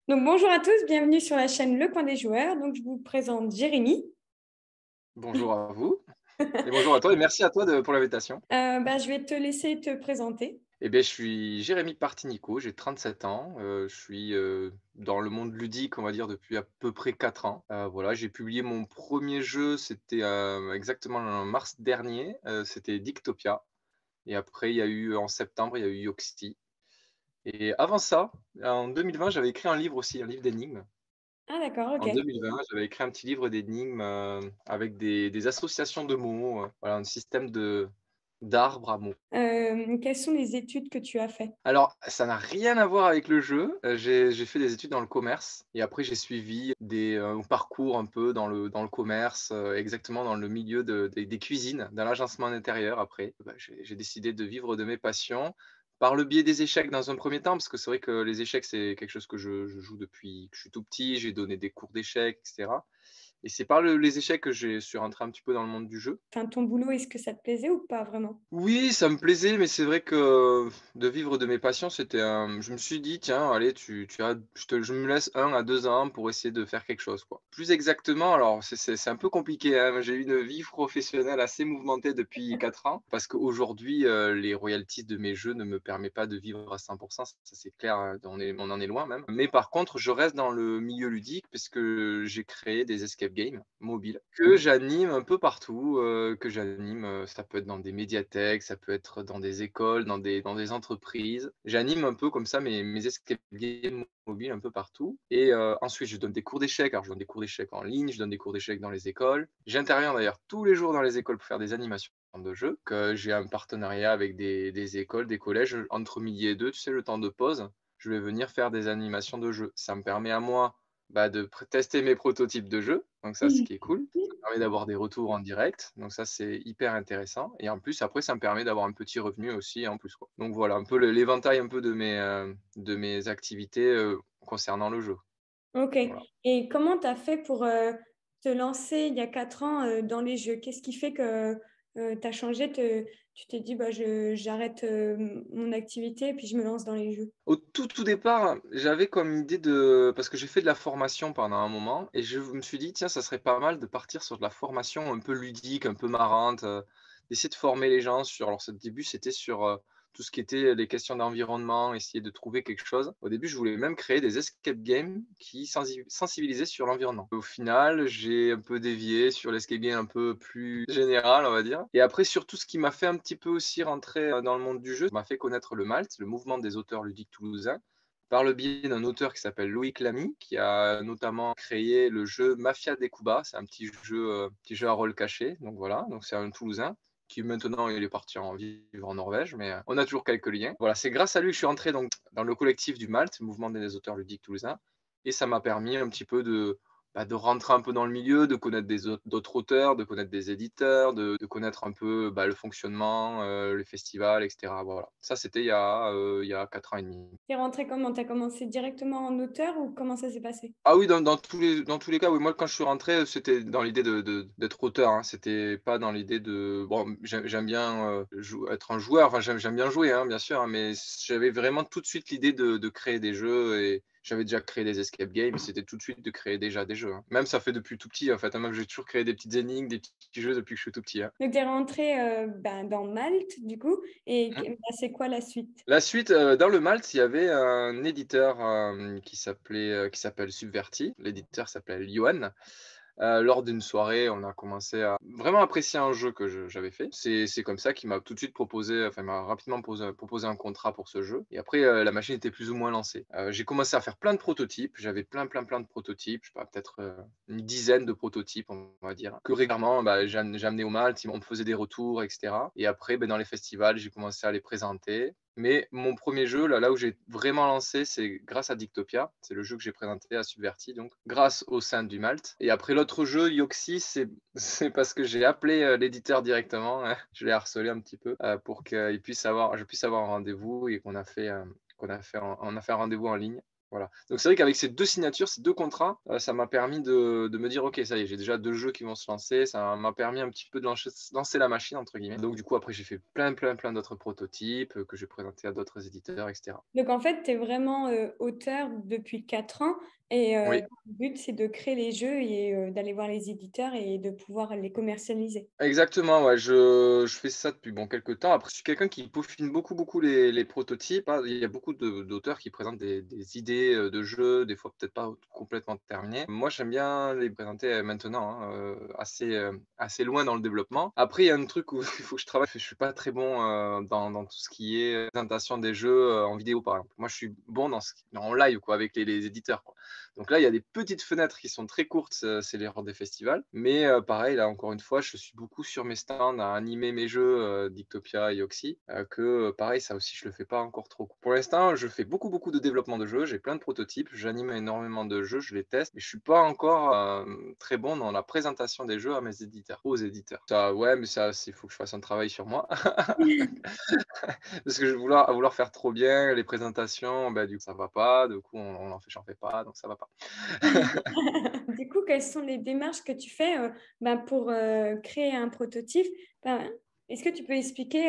Donc, bonjour à tous, bienvenue sur la chaîne Le Coin des Joueurs. Donc, je vous présente Jérémy. Bonjour à vous et bonjour à toi et merci à toi pour l'invitation. Je vais te laisser te présenter. Je suis Jérémy Partinico, j'ai 37 ans, je suis, dans le monde ludique, on va dire, depuis à peu près 4 ans. Voilà, j'ai publié mon premier jeu, c'était, exactement en mars dernier, c'était Dictopia et après il y a eu en septembre, il y a eu Yoxti et avant ça, en 2020, j'avais écrit un livre aussi, un livre d'énigmes. Ah, d'accord, En ok. 2020, j'avais écrit un petit livre d'énigmes, avec des associations de mots, voilà, un système d'arbres à mots. Quelles sont les études que tu as fait? Alors, ça n'a rien à voir avec le jeu, j'ai fait des études dans le commerce et après j'ai suivi un parcours un peu dans le commerce, exactement dans le milieu des cuisines, dans l'agencement intérieur après. J'ai décidé de vivre de mes passions, par le biais des échecs dans un premier temps, parce que c'est vrai que les échecs, c'est quelque chose que je joue depuis que je suis tout petit. J'ai donné des cours d'échecs et cetera et c'est par les échecs que je suis rentré un petit peu dans le monde du jeu. Enfin, ton boulot, est-ce que ça te plaisait ou pas vraiment? Oui, ça me plaisait, mais c'est vrai que de vivre de mes passions, je me suis dit: «Tiens, allez, tu as je me laisse 1 à 2 ans pour essayer de faire quelque chose, quoi». Plus exactement, alors c'est un peu compliqué, hein, j'ai eu une vie professionnelle assez mouvementée depuis 4 ans parce qu'aujourd'hui, les royalties de mes jeux ne me permet pas de vivre à 100. Ça c'est clair, on en est loin même. Mais par contre, je reste dans le milieu ludique puisque j'ai créé des escape games mobiles que j'anime un peu partout, ça peut être dans des médiathèques, ça peut être dans des écoles, dans des entreprises. J'anime un peu comme ça mes escape games mobiles un peu partout et ensuite je donne des cours d'échecs. Alors je donne des cours d'échecs en ligne, je donne des cours d'échecs dans les écoles. J'interviens d'ailleurs tous les jours dans les écoles pour faire des animations de jeux, que j'ai un partenariat avec des écoles, des collèges, entre midi et deux, tu sais, le temps de pause, je vais venir faire des animations de jeux. Ça me permet à moi, de tester mes prototypes de jeux, donc ça, ce Mhm. qui est cool. Ça permet d'avoir des retours en direct, donc ça, c'est hyper intéressant et en plus, après, ça me permet d'avoir un petit revenu aussi en plus, quoi. Donc voilà, un peu l'éventail un peu de mes activités, concernant le jeu. Ok. Voilà. Et comment tu as fait pour te lancer il y a 4 ans dans les jeux? Qu'est-ce qui fait que tu as changé? Tu t'es dit, j'arrête mon activité et puis je me lance dans les jeux. Au tout départ, j'avais comme idée parce que j'ai fait de la formation pendant un moment et je me suis dit: «Tiens, ça serait pas mal de partir sur de la formation un peu ludique, un peu marrante», d'essayer de former les gens alors au début, c'était sur, tout ce qui était les questions d'environnement, essayer de trouver quelque chose. Au début, je voulais même créer des escape games qui sensibilisaient sur l'environnement. Au final, j'ai un peu dévié sur l'escape game un peu plus général, on va dire et après surtout ce qui m'a fait un petit peu aussi rentrer, dans le monde du jeu, m'a fait connaître le MALT, le mouvement des auteurs ludiques toulousains, par le biais d'un auteur qui s'appelle Loïc Lamy, qui a notamment créé le jeu Mafia des Cuba. C'est un petit jeu à rôle caché, donc voilà, donc c'est un Toulousain qui maintenant il est parti vivre en Norvège, mais on a toujours quelques liens. Voilà, c'est grâce à lui que je suis entré donc dans le collectif du MALT, le mouvement des auteurs ludiques toulousains et ça m'a permis un petit peu de rentrer un peu dans le milieu, de connaître d'autres auteurs, de connaître des éditeurs, de connaître un peu, le fonctionnement, les festivals et cetera, voilà. Ça, c'était il y a 4 ans et demi. T'es rentré comment? T'as commencé directement en auteur ou comment ça s'est passé? Ah oui, dans tous les cas, oui. Moi, quand je suis rentré, c'était dans l'idée d'être auteur, hein. C'était pas dans l'idée de bon, j'aime bien, être un joueur, enfin, j'aime bien jouer, hein, bien sûr, hein, mais j'avais vraiment tout de suite l'idée de créer des jeux et j'avais déjà créé des escape games, c'était tout de suite de créer déjà des jeux, hein. Même ça fait depuis tout petit, en fait, hein, même j'ai toujours créé des petites énigmes, des petits jeux depuis que je suis tout petit, hein. Donc, tu es rentré dans Malte, du coup, et c'est quoi la suite? La suite, dans le Malte, il y avait un éditeur, qui s'appelle Subverti. L'éditeur s'appelle Yoann. Lors d'une soirée, on a commencé à vraiment apprécier un jeu que j'avais fait. C'est comme ça qu'il m'a tout de suite proposé, enfin, il m'a rapidement proposé un contrat pour ce jeu et après, la machine était plus ou moins lancée. J'ai commencé à faire plein de prototypes. J'avais plein, plein, plein de prototypes. Je sais pas, peut-être, une dizaine de prototypes, on va dire, que régulièrement, j'amenais au Malte. On me faisait des retours et cetera et après, dans les festivals, j'ai commencé à les présenter. Mais mon premier jeu, là où j'ai vraiment lancé, c'est grâce à Dictopia. C'est le jeu que j'ai présenté à Subverti, donc grâce au sein du Malte. Et après l'autre jeu, Yoxi, c'est parce que j'ai appelé l'éditeur directement, hein. Je l'ai harcelé un petit peu pour je puisse avoir un rendez-vous et on a fait un rendez-vous en ligne. Voilà. Donc c'est vrai qu'avec ces 2 signatures, ces 2 contrats, ça m'a permis de me dire: «OK, ça y est, j'ai déjà 2 jeux qui vont se lancer». Ça m'a permis un petit peu de «lancer la machine» entre guillemets. Donc du coup, après j'ai fait plein, plein, plein d'autres prototypes, que j'ai présentés à d'autres éditeurs et cetera. Donc en fait, tu es vraiment, auteur depuis 4 ans et Oui. le but, c'est de créer les jeux et d'aller voir les éditeurs et de pouvoir les commercialiser. Exactement, ouais, je fais ça depuis, bon, quelques temps. Après, je suis quelqu'un qui peaufine beaucoup, beaucoup les prototypes, hein. Il y a beaucoup d'auteurs qui présentent des idées, de jeux, des fois peut-être pas complètement terminées. Moi, j'aime bien les présenter, maintenant, hein, assez loin dans le développement. Après, il y a un truc où il faut que je travaille, je suis pas très bon, dans tout ce qui est présentation des jeux, en vidéo, par exemple. Moi, je suis bon dans ce qui en live, quoi, avec les éditeurs, quoi. Donc là, il y a des petites fenêtres qui sont très courtes, c'est les lors des festivals. Mais pareil, là, encore une fois, je suis beaucoup sur mes stands à animer mes jeux, Dictopia et Yoxi, pareil, ça aussi, je le fais pas encore trop. Pour l'instant, je fais beaucoup, beaucoup de développement de jeux, j'ai plein de prototypes, j'anime énormément de jeux, je les teste, mais je suis pas encore, très bon dans la présentation des jeux à mes éditeurs, aux éditeurs. Ça, ouais, mais ça, il faut que je fasse un travail sur moi. Parce que vouloir faire trop bien les présentations, bah, du coup, ça va pas, du coup, j'en fais pas, donc ça va pas. Du coup, quelles sont les démarches que tu fais, pour, créer un prototype? Enfin, est-ce que tu peux expliquer,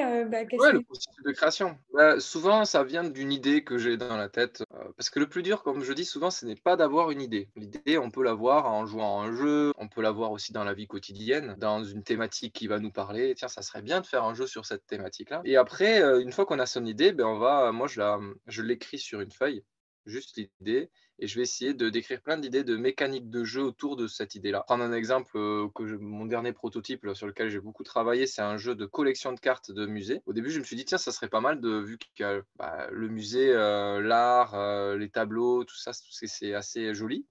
quelles Ouais, sont le les processus de création. Bah, souvent, ça vient d'une idée que j'ai dans la tête, parce que le plus dur, comme je dis souvent, ce n'est pas d'avoir une idée. L'idée, on peut l'avoir en jouant à un jeu, on peut l'avoir aussi dans la vie quotidienne, dans une thématique qui va nous parler. Tiens, ça serait bien de faire un jeu sur cette thématique-là. Et après, une fois qu'on a son idée, ben, moi, je l'écris sur une feuille, juste l'idée, et je vais essayer de décrire plein d'idées de mécaniques de jeu autour de cette idée-là. Prendre un exemple, mon dernier prototype là, sur lequel j'ai beaucoup travaillé, c'est un jeu de collection de cartes de musée. Au début, je me suis dit: «Tiens, ça serait pas mal de vu qu'il y a, bah, le musée, l'art, les tableaux, tout ça, c'est assez joli».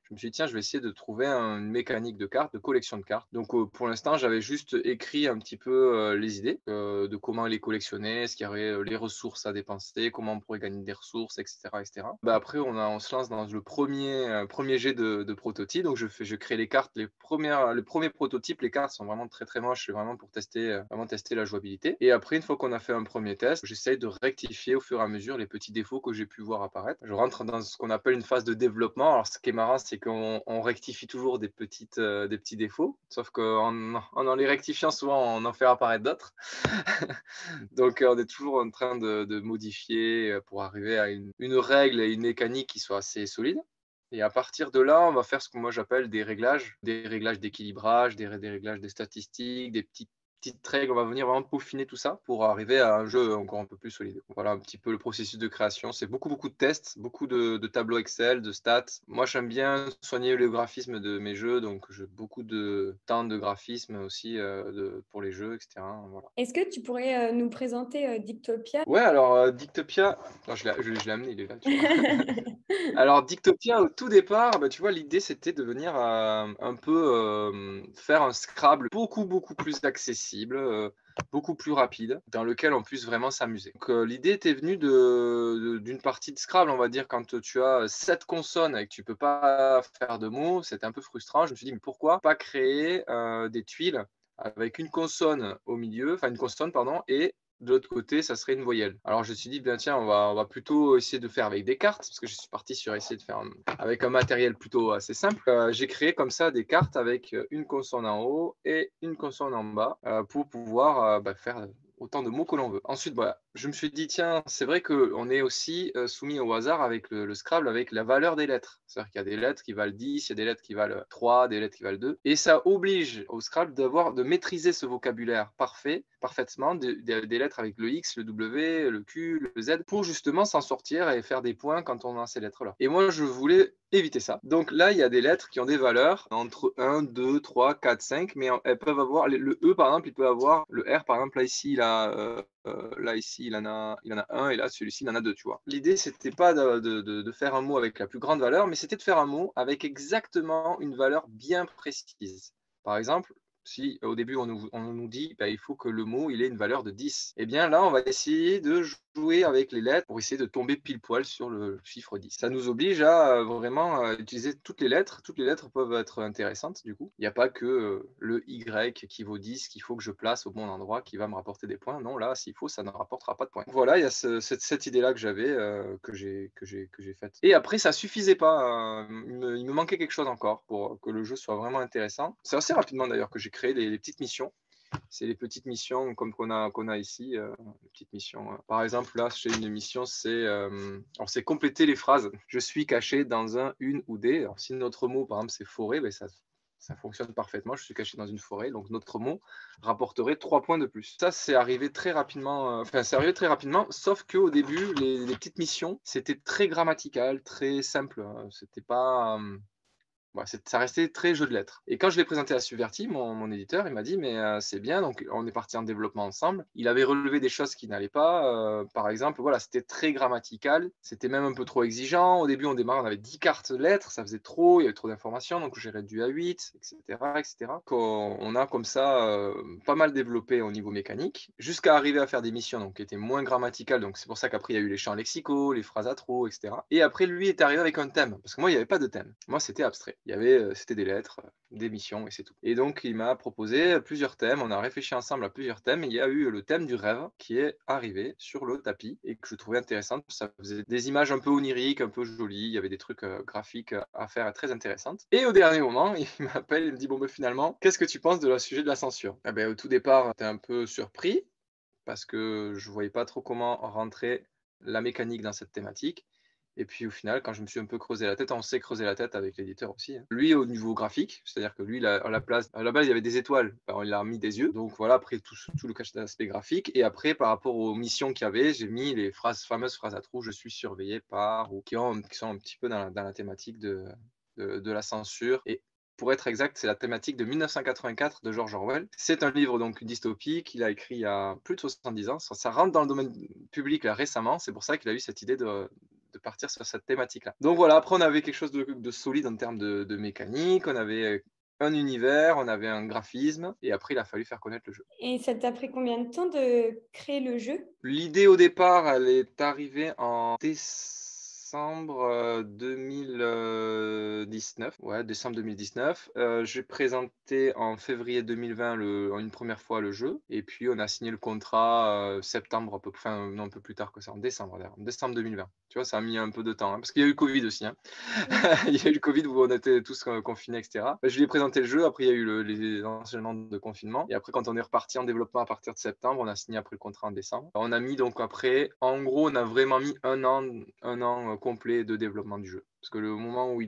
Je me suis dit: «Tiens, je vais essayer de trouver une mécanique de cartes, de collection de cartes». Donc, pour l'instant, j'avais juste écrit un petit peu, les idées, de comment les collectionner, est-ce qu'il y aurait, les ressources à dépenser, comment on pourrait gagner des ressources et cetera et cetera. Bah, après on se lance dans le premier jet de prototype. Donc je crée les cartes, les premiers prototypes, les cartes sont vraiment très, très moches, c'est vraiment pour tester, vraiment tester la jouabilité. Et après, une fois qu'on a fait un premier test, j'essaye de rectifier au fur et à mesure les petits défauts que j'ai pu voir apparaître. Je rentre dans ce qu'on appelle une phase de développement. Alors ce qui est marrant, c'est qu'on rectifie toujours des petits défauts, sauf qu'en les rectifiant, souvent, on en fait apparaître d'autres. Donc, on est toujours en train de modifier pour arriver à une règle et une mécanique qui soit assez solide. Et à partir de là, on va faire ce que moi j'appelle des réglages d'équilibrage, des réglages des statistiques, des petites règles. On va venir vraiment peaufiner tout ça pour arriver à un jeu encore un peu plus solide. Voilà un petit peu le processus de création. C'est beaucoup, beaucoup de tests, beaucoup de tableaux Excel, de stats. Moi, j'aime bien soigner le graphisme de mes jeux, donc j'ai beaucoup de temps de graphisme aussi pour les jeux, etc. Voilà. Est-ce que tu pourrais, nous présenter, Dictopia? Ouais, alors Dictopia, non, je l'ai amené, il est là, tu vois. Alors Dictopia, au tout départ, bah, tu vois, l'idée c'était de venir, un peu, faire un Scrabble beaucoup, beaucoup plus accessible, beaucoup plus rapide, dans lequel on puisse vraiment s'amuser. Donc, l'idée était venue d'une partie de Scrabble, on va dire, quand tu as 7 consonnes et que tu peux pas faire de mots, c'était un peu frustrant. Je me suis dit: «Mais pourquoi pas créer, des tuiles avec une consonne au milieu, enfin une consonne pardon, et de l'autre côté, ça serait une voyelle». Alors je me suis dit: «Bien tiens, on va plutôt essayer de faire avec des cartes», parce que je suis parti sur essayer de faire, avec un matériel plutôt assez simple. J'ai créé comme ça des cartes avec, une consonne en haut et une consonne en bas, pour pouvoir, bah, faire autant de mots que l'on veut. Ensuite, voilà, je me suis dit: «Tiens, c'est vrai qu'on est aussi, soumis au hasard avec le Scrabble, avec la valeur des lettres». C'est-à-dire qu'il y a des lettres qui valent 10, il y a des lettres qui valent 3, des lettres qui valent 2, et ça oblige au Scrabble de maîtriser ce vocabulaire parfaitement, des lettres avec le X, le W, le Q, le Z, pour justement s'en sortir et faire des points quand on a ces lettres-là. Et moi, je voulais éviter ça. Donc là, il y a des lettres qui ont des valeurs entre 1, 2, 3, 4, 5, mais elles peuvent avoir le E, par exemple, il peut avoir le R, par exemple, là ici, là ici, il en a un, et là celui-ci, il en a deux, tu vois. L'idée, c'était pas de faire un mot avec la plus grande valeur, mais c'était de faire un mot avec exactement une valeur bien précise. Par exemple, Si au début on nous dit, bah, il faut que le mot il ait une valeur de 10, eh bien là, on va essayer de jouer avec les lettres pour essayer de tomber pile poil sur le chiffre 10. Ça nous oblige à vraiment utiliser toutes les lettres. Toutes les lettres peuvent être intéressantes du coup. Il n'y a pas que le Y qui vaut 10 qu'il faut que je place au bon endroit qui va me rapporter des points. Non, là, s'il faut, ça ne rapportera pas de points. Voilà, il y a cette idée-là que j'avais, que j'ai faite. Et après, ça suffisait pas. Il me manquait quelque chose encore pour que le jeu soit vraiment intéressant. C'est assez rapidement d'ailleurs que j'ai créé les petites missions. C'est les petites missions comme qu'on a ici, les petites missions. Par exemple, là, j'ai une mission, c'est compléter les phrases. Je suis caché dans un, une ou des. Alors, si notre mot, par exemple, c'est forêt, ben, ça fonctionne parfaitement. Je suis caché dans une forêt, donc notre mot rapporterait 3 points de plus. Ça, c'est arrivé très rapidement. C'est arrivé très rapidement, sauf qu'au début, les petites missions, c'était très grammatical, très simple. C'était pas. Ouais, ça restait très jeu de lettres. Et quand je l'ai présenté à Suverti, mon éditeur, il m'a dit: «Mais c'est bien», donc on est parti en développement ensemble. Il avait relevé des choses qui n'allaient pas, par exemple, voilà, c'était très grammatical, c'était même un peu trop exigeant. Au début, on démarrait, on avait 10 cartes lettres, ça faisait trop, il y avait trop d'informations, donc j'ai réduit à 8, et cetera, et cetera. On a comme ça, pas mal développé au niveau mécanique, jusqu'à arriver à faire des missions donc qui étaient moins grammaticales, donc c'est pour ça qu'après il y a eu les champs lexicaux, les phrases à trop, et cetera. Et après lui est arrivé avec un thème, parce que moi il y avait pas de thème. Moi c'était abstrait. Il y avait, c'était des lettres, des missions et c'est tout. Et donc il m'a proposé plusieurs thèmes, on a réfléchi ensemble à plusieurs thèmes et il y a eu le thème du rêve qui est arrivé sur le tapis et que je trouvais intéressant. Ça faisait des images un peu oniriques, un peu jolies, il y avait des trucs, graphiques, à faire très intéressantes. Et au dernier moment, il m'appelle, il me dit: «Bon, ben finalement, qu'est-ce que tu penses de la sujet de la censure?» Eh beh, au tout départ, j'étais un peu surpris parce que je voyais pas trop comment rentrer la mécanique dans cette thématique. Et puis au final, quand je me suis un peu creusé la tête, on s'est creusé la tête avec l'éditeur aussi, hein. Lui, au niveau graphique, c'est-à-dire que lui, à la base, il y avait des étoiles, ben, il a mis des yeux. Donc voilà, après tout le aspect graphique. Et après, par rapport aux missions qu'il y avait, j'ai mis les fameuses phrases à trous, je suis surveillé par, ou qui sont un petit peu dans la thématique de la censure. Et pour être exact, c'est la thématique de 1984 de George Orwell. C'est un livre donc dystopique qu'il a écrit il y a plus de 70 ans. Ça rentre dans le domaine public là, récemment. C'est pour ça qu'il a eu cette idée de partir sur cette thématique-là. Donc voilà, après on avait quelque chose de solide en termes de mécanique, on avait un univers, on avait un graphisme, et après il a fallu faire connaître le jeu. Et ça t'a pris combien de temps de créer le jeu? L'idée au départ, elle est arrivée en décembre 2019. Ouais, décembre 2019. J'ai présenté en février 2020 une première fois le jeu. Et puis on a signé le contrat septembre, enfin non, un peu plus tard que ça, en décembre d'ailleurs, en décembre 2020. Tu vois, ça a mis un peu de temps, hein, parce qu'il y a eu le Covid aussi, hein. Mmh. Il y a eu le Covid où on était tous confinés, etc. Je lui ai présenté le jeu, après il y a eu les enchaînements de confinement. Et après, quand on est reparti en développement à partir de septembre, on a signé après le contrat en décembre. On a mis donc après, en gros, on a vraiment mis un an complet de développement du jeu. Parce que le moment où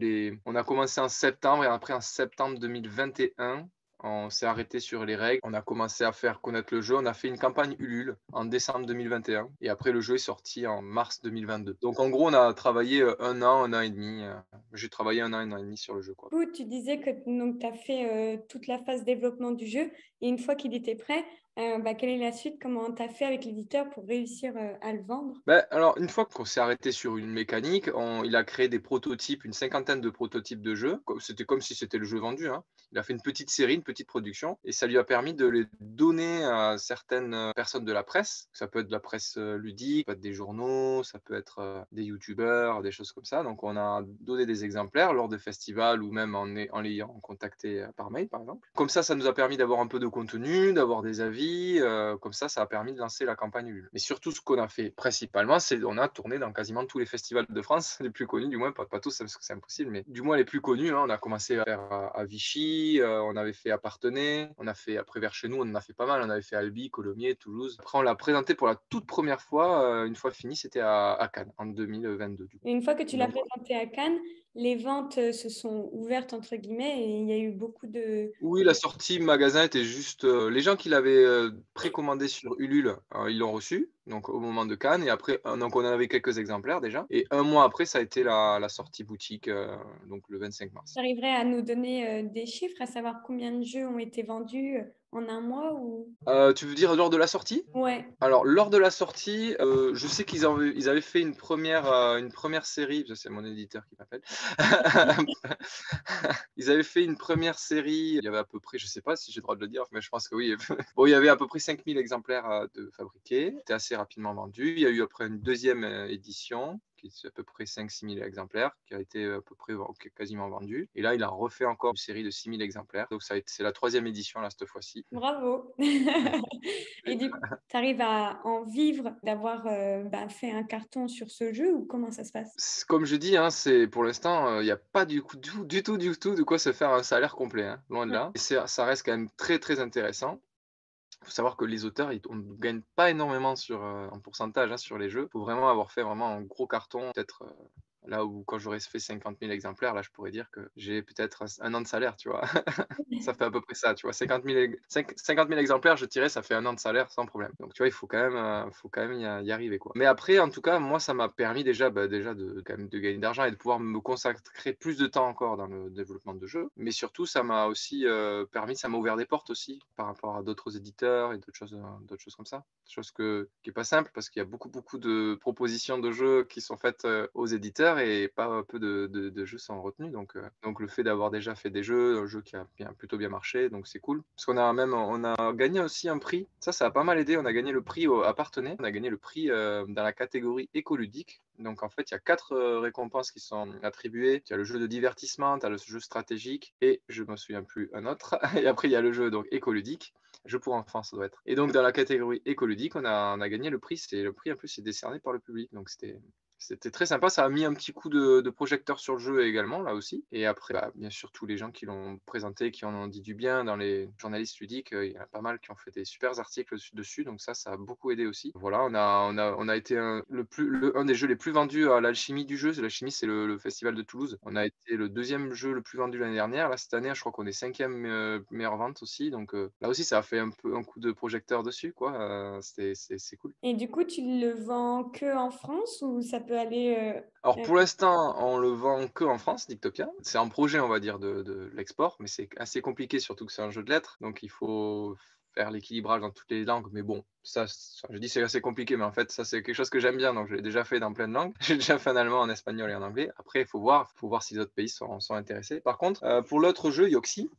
on a commencé en septembre et après en septembre 2021, on s'est arrêté sur les règles, on a commencé à faire connaître le jeu, on a fait une campagne Ulule en décembre 2021 et après le jeu est sorti en mars 2022. Donc en gros, on a travaillé un an et demi. J'ai travaillé un an et demi sur le jeu, quoi. Du coup, tu disais que tu as fait toute la phase développement du jeu et une fois qu'il était prêt, bah, quelle est la suite? Comment tu as fait avec l'éditeur pour réussir à le vendre? Ben alors, une fois qu'on s'est arrêté sur une mécanique, il a créé des prototypes, une cinquantaine de prototypes de jeux. C'était comme si c'était le jeu vendu, hein. Il a fait une petite série, une petite production, et ça lui a permis de les donner à certaines personnes de la presse. Ça peut être de la presse ludique, ça peut être des journaux, ça peut être des youtubeurs, des choses comme ça. Donc, on a donné des exemplaires lors de festivals ou même en l'ayant contacté par mail, par exemple. Comme ça nous a permis d'avoir un peu de contenu, d'avoir des avis. Comme ça a permis de lancer la campagne Ulule. Mais surtout, ce qu'on a fait principalement, c'est on a tourné dans quasiment tous les festivals de France, les plus connus, du moins, pas tous, parce que c'est impossible, mais du moins les plus connus, hein. On a commencé à faire à Vichy, on avait fait à Parthenay, on a fait après vers chez nous, on en a fait pas mal, on avait fait Albi, Colomiers, Toulouse. Après, on l'a présenté pour la toute première fois, une fois fini, c'était à Cannes, en 2022, du coup. Et une fois que tu l'as Donc, présenté à Cannes, les ventes se sont ouvertes entre guillemets et il y a eu beaucoup de. oui, la sortie magasin était juste, les gens qui l'avaient, précommandé sur Ulule, ils l'ont reçu, donc au moment de Cannes. Et après, donc on en avait quelques exemplaires déjà, et un mois après, ça a été la sortie boutique, donc le 25 Tu mars. arriverais à nous donner des chiffres, à savoir combien de jeux ont été vendus en un mois ou... Tu veux dire lors de la sortie? Ouais. Alors, lors de la sortie, je sais ils avaient fait une première série, ça c'est mon éditeur qui m'appelle. Ils avaient fait une première série, il y avait à peu près, je sais pas si j'ai le droit de le dire, mais je pense que oui. Bon, il y avait à peu près 5000 exemplaires de fabriqués, c'était assez rapidement vendu. Il y a eu après une deuxième édition, qui est à peu près 5-6 000 exemplaires, qui a été à peu près quasiment vendue. Et là, il a refait encore une série de 6000 exemplaires. Donc, c'est la troisième édition là, cette fois-ci. Bravo. Et du coup, tu arrives à en vivre d'avoir fait un carton sur ce jeu ou comment ça se passe? Comme je dis, hein, c'est pour l'instant, il n'y a pas du tout de quoi se faire un salaire complet, hein, loin de Ouais. là. Et ça reste quand même très, très intéressant. Il faut savoir que les auteurs, on ne gagne pas énormément en pourcentage, hein, sur les jeux. Il faut vraiment avoir fait vraiment un gros carton, peut-être, là où quand j'aurais fait 50 000 exemplaires, là, je pourrais dire que j'ai peut-être un an de salaire, tu vois? Ça fait à peu près ça, tu vois? 50 000 exemplaires, je dirais, ça fait un an de salaire sans problème. Donc tu vois, il faut quand même y arriver, quoi. Mais après, en tout cas, moi, ça m'a permis déjà, déjà de quand même de gagner de l'argent et de pouvoir me consacrer plus de temps encore dans le développement de jeux. Mais surtout, ça m'a aussi, ça m'a ouvert des portes aussi par rapport à d'autres éditeurs et d'autres choses comme ça. Chose qui est pas simple parce qu'il y a beaucoup, beaucoup de propositions de jeux qui sont faites, aux éditeurs et pas peu de jeux sont retenus. Donc le fait d'avoir déjà fait des jeux, un jeu qui a plutôt bien marché, donc c'est cool. Parce on a gagné aussi un prix. Ça a pas mal aidé. On a gagné le prix à Parthenay. On a gagné le prix dans la catégorie écoludique. Donc en fait, il y a 4 récompenses qui sont attribuées. Il y a le jeu de divertissement, tu as le jeu stratégique et je me souviens plus un autre. Et après, il y a le jeu donc écoludique. Jeu pour enfants, ça doit être. Et donc dans la catégorie écoludique, on a gagné le prix. C'est le prix en plus, c'est décerné par le public. Donc c'était très sympa, ça a mis un petit coup de projecteur sur le jeu également, là aussi. Et après, bien sûr, tous les gens qui l'ont présenté, qui en ont dit du bien, dans les journalistes ludiques, il y en a pas mal qui ont fait des super articles dessus, donc ça a beaucoup aidé aussi. Voilà, on a été un des jeux les plus vendus à l'Alchimie du jeu. L'Alchimie, c'est le festival de Toulouse. On a été le deuxième jeu le plus vendu l'année dernière. Là, cette année, je crois qu'on est cinquième meilleure vente aussi. Donc là aussi, ça a fait un peu un coup de projecteur dessus, quoi. C'est cool. Et du coup, tu le vends que en France ou ça peut aller... Alors pour l'instant, on le vend que en France, Dictopia. C'est un projet, on va dire, de l'export, mais c'est assez compliqué, surtout que c'est un jeu de lettres. Donc il faut faire l'équilibrage dans toutes les langues. Mais bon, je dis c'est assez compliqué, mais en fait, ça c'est quelque chose que j'aime bien. Donc je l'ai déjà fait dans plein de langues. J'ai déjà fait en allemand, en espagnol et en anglais. Après, faut voir si les autres pays sont intéressés. Par contre, pour l'autre jeu, Yoxi,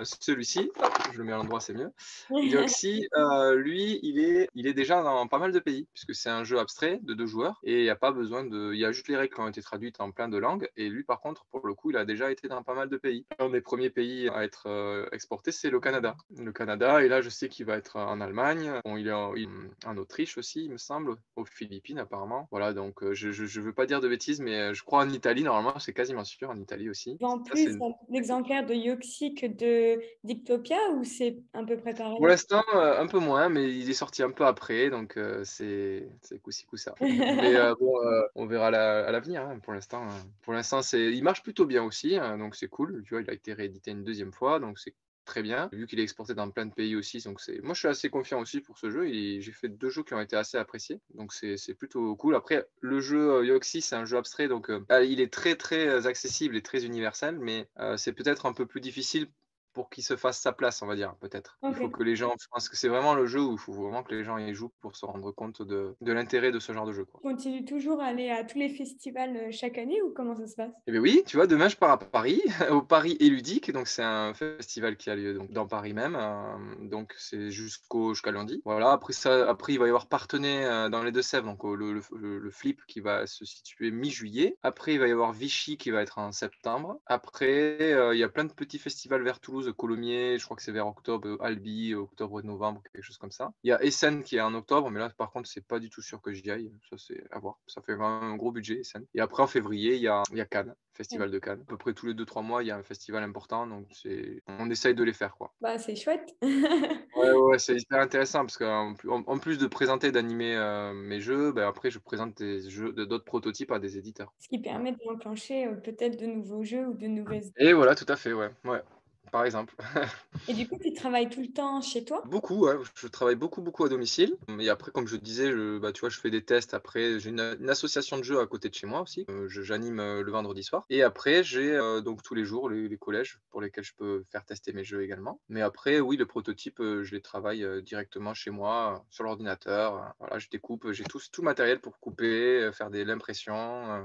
celui-ci, hop, je le mets à l'endroit, c'est mieux. Dioxy, lui, il est déjà dans pas mal de pays, puisque c'est un jeu abstrait de 2 joueurs, et il y a pas besoin il y a juste les règles qui ont été traduites en plein de langues, et lui, par contre, pour le coup, il a déjà été dans pas mal de pays. Un des premiers pays à être exporté, c'est le Canada. Le Canada, et là, je sais qu'il va être en Allemagne, bon, en Autriche aussi, il me semble, aux Philippines, apparemment. Voilà, donc je veux pas dire de bêtises, mais je crois en Italie, normalement, c'est quasiment sûr, en Italie aussi. Vends Ça, c'est plus l'exemplaire de Yoxi que de Dictopia ou c'est à peu près Pour pareil? l'instant, un peu moins, mais il est sorti un peu après, donc c'est coup-ci, coup-ça. Mais bon, on verra à l'avenir, hein. Pour l'instant, il marche plutôt bien aussi, hein, donc c'est cool. Tu vois, il a été réédité une deuxième fois, donc c'est très bien. Vu qu'il est exporté dans plein de pays aussi, donc moi, je suis assez confiant aussi pour ce jeu. J'ai fait 2 jeux qui ont été assez appréciés, donc c'est plutôt cool. Après, le jeu Yoxi, c'est un jeu abstrait, donc il est très, très accessible et très universel, mais c'est peut-être un peu plus difficile pour qu'il se fasse sa place, on va dire, peut-être. Il faut Ok. que les gens, je pense que c'est vraiment le jeu où il faut vraiment que les gens y jouent pour se rendre compte de l'intérêt de ce genre de jeu, quoi. Continue toujours à aller à tous les festivals chaque année ou comment ça se passe? Eh bien oui, tu vois, demain je pars à Paris, au Paris Éludique, donc c'est un festival qui a lieu donc, dans Paris même, donc c'est jusqu'à lundi. Voilà, après il va y avoir Parthenay dans les Deux-Sèvres, donc le Flip qui va se situer mi-juillet. Après il va y avoir Vichy qui va être en septembre. Après il y a plein de petits festivals vers Toulouse, Colomiers, je crois que c'est vers octobre, Albi, octobre et novembre, quelque chose comme ça. Il y a Essen qui est en octobre, mais là par contre c'est pas du tout sûr que j'y aille, ça c'est à voir. Ça fait vraiment un gros budget Essen. Et après en février il y a Cannes. Festival de Cannes. À peu près tous les 2-3 mois, il y a un festival important, donc on essaye de les faire, quoi. Bah, c'est chouette. Ouais, ouais, c'est hyper intéressant parce en plus de présenter, d'animer mes jeux, ben après je présente d'autres prototypes à des éditeurs. Ce qui Voilà. permet d'enclencher peut-être de nouveaux jeux ou de nouvelles... Et voilà, tout à fait, ouais, ouais. par exemple. Et du coup, tu travailles tout le temps chez toi? Beaucoup, ouais, je travaille beaucoup, beaucoup à domicile. Mais après, comme je disais, tu vois, je fais des tests. Après, j'ai une association de jeux à côté de chez moi aussi. J'anime le vendredi soir. Et après, j'ai donc tous les jours les collèges pour lesquels je peux faire tester mes jeux également. Mais après, oui, le prototype, je les travaille directement chez moi, sur l'ordinateur. Voilà, je découpe, j'ai tout le matériel pour couper, faire l'impression,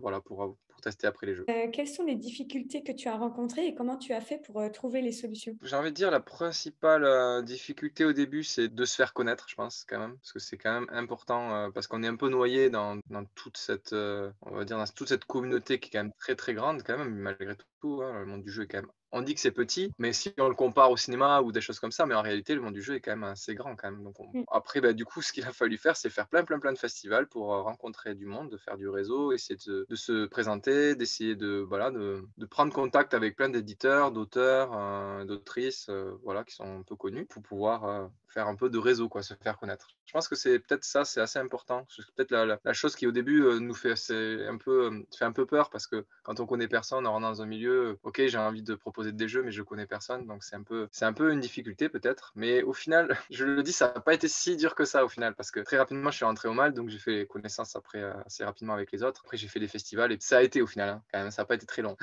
voilà, pour tester après les jeux. Quelles sont les difficultés que tu as rencontrées et comment tu as fait pour trouver les solutions? J'ai envie de dire la principale, difficulté au début, c'est de se faire connaître, je pense quand même. Parce que c'est quand même important, parce qu'on est un peu noyé dans toute cette, on va dire dans toute cette communauté qui est quand même très, très grande quand même malgré tout, hein. Le monde du jeu est quand même on dit que c'est petit, mais si on le compare au cinéma ou des choses comme ça, mais en réalité le monde du jeu est quand même assez grand quand même. Donc Mmh. après, bah, du coup, ce qu'il a fallu faire, c'est faire plein, plein, plein de festivals pour, rencontrer du monde, de faire du réseau, essayer de se présenter, d'essayer voilà, de prendre contact avec plein d'éditeurs, d'auteurs, d'autrices, voilà, qui sont un peu connus pour pouvoir, faire un peu de réseau quoi, se faire connaître. Je pense que c'est peut-être ça, c'est assez important. C'est peut-être la chose qui au début, nous fait fait un peu peur parce que quand on connaît personne, on rentre dans un milieu, OK, j'ai envie de proposer des jeux, mais je connais personne, donc c'est un peu une difficulté peut-être. Mais au final, je le dis, ça n'a pas été si dur que ça au final parce que très rapidement, je suis rentré au MAL, donc j'ai fait connaissance après, assez rapidement avec les autres. Après, j'ai fait des festivals et ça a été au final, hein, quand même, ça n'a pas été très long.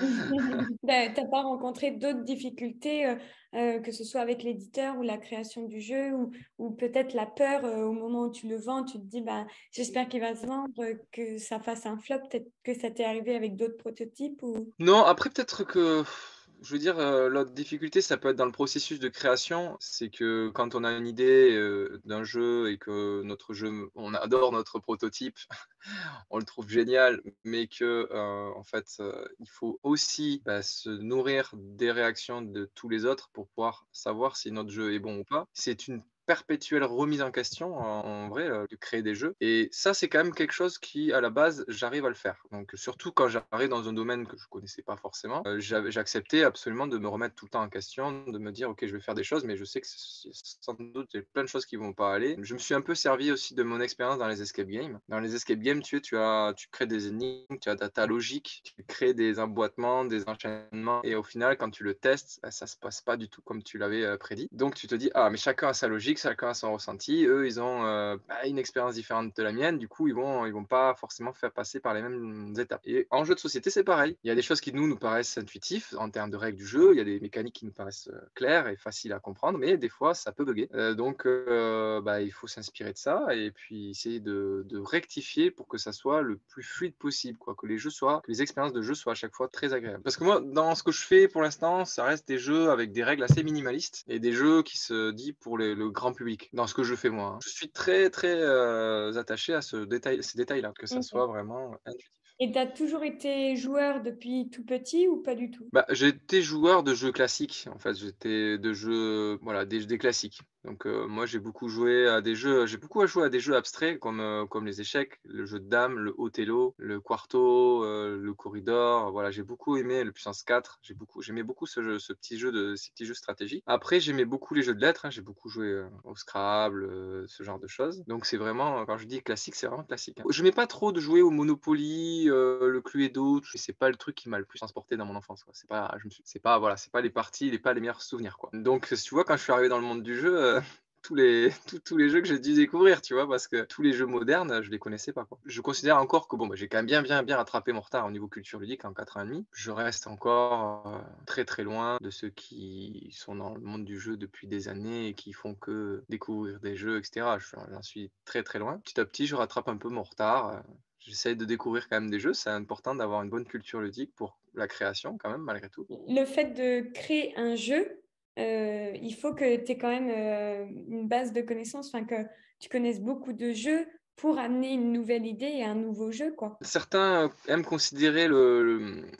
Bah, tu pas rencontré d'autres difficultés, que ce soit avec l'éditeur ou la création du jeu ou peut-être la peur, au moment où tu le vends, tu te dis: «Bah, j'espère qu'il va se vendre, que ça fasse un flop». Peut-être que ça t'est arrivé avec d'autres prototypes ou? Non, après peut-être que, je veux dire, l'autre difficulté, ça peut être dans le processus de création. C'est que quand on a une idée, d'un jeu et que notre jeu on adore notre prototype, on le trouve génial, mais que, en fait, il faut aussi, bah, se nourrir des réactions de tous les autres pour pouvoir savoir si notre jeu est bon ou pas. C'est une perpétuelle remise en question en vrai, de créer des jeux et ça, c'est quand même quelque chose qui, à la base, j'arrive à le faire. Donc surtout quand j'arrive dans un domaine que je connaissais pas forcément, j'acceptais absolument de me remettre tout le temps en question, de me dire: «OK, je vais faire des choses, mais je sais que sans doute, il y a plein de choses qui vont pas aller». Je me suis un peu servi aussi de mon expérience dans les escape games. Dans les escape games, tu crées des énigmes, tu as ta logique, tu crées des emboîtements, des enchaînements et au final, quand tu le testes, bah, ça se passe pas du tout comme tu l'avais, prédit. Donc tu te dis: «Ah, mais chacun a sa logique, chacun a son ressenti. Eux, ils ont, bah, une expérience différente de la mienne. Du coup, ils vont pas forcément faire passer par les mêmes étapes» et en jeu de société, c'est pareil. Il y a des choses qui nous paraissent intuitifs en termes de règles du jeu. Il y a des mécaniques qui nous paraissent, claires et faciles à comprendre, mais des fois, ça peut bugger. Donc bah, il faut s'inspirer de ça et puis essayer de rectifier pour que ça soit le plus fluide possible, quoi. Que les expériences de jeu soient à chaque fois très agréables. Parce que moi, dans ce que je fais pour l'instant, ça reste des jeux avec des règles assez minimalistes et des jeux qui se dit pour le grand public, dans ce que je fais moi, hein. Je suis très, très, attaché à ces détails-là, que ça OK. soit vraiment intuitif. Et tu as toujours été joueur depuis tout petit ou pas du tout? Bah, j'étais joueur de jeux classiques, en fait, j'étais de jeux, voilà, des classiques. Donc moi j'ai beaucoup à jouer à des jeux abstraits comme les échecs, le jeu de dames, le Othello, le Quarto, le Corridor, voilà, j'ai beaucoup aimé le Puissance 4, j'aimais beaucoup ces petits jeux stratégiques. Après j'aimais beaucoup les jeux de lettres, hein, j'ai beaucoup joué, au Scrabble, ce genre de choses. Donc c'est vraiment, quand je dis classique, c'est vraiment classique, hein. Je n'aimais pas trop de jouer au Monopoly, le Cluedo, c'est pas le truc qui m'a le plus transporté dans mon enfance, quoi. C'est pas les parties, pas les meilleurs souvenirs, quoi. Donc tu vois, quand je suis arrivé dans le monde du jeu, tous les jeux que j'ai dû découvrir, tu vois? Parce que tous les jeux modernes, je les connaissais pas, quoi. Je considère encore que bon, bah, j'ai quand même bien, bien, bien rattrapé mon retard au niveau culture ludique en 4 ans et demi. Je reste encore, très, très loin de ceux qui sont dans le monde du jeu depuis des années et qui font que découvrir des jeux et cetera. J'en suis très, très loin. Petit à petit, je rattrape un peu mon retard, j'essaye de découvrir quand même des jeux. C'est important d'avoir une bonne culture ludique pour la création quand même, malgré tout. Le fait de créer un jeu, il faut que tu aies quand même, une base de connaissances, enfin que tu connaisses beaucoup de jeux pour amener une nouvelle idée et un nouveau jeu, quoi. Certains, aiment considérer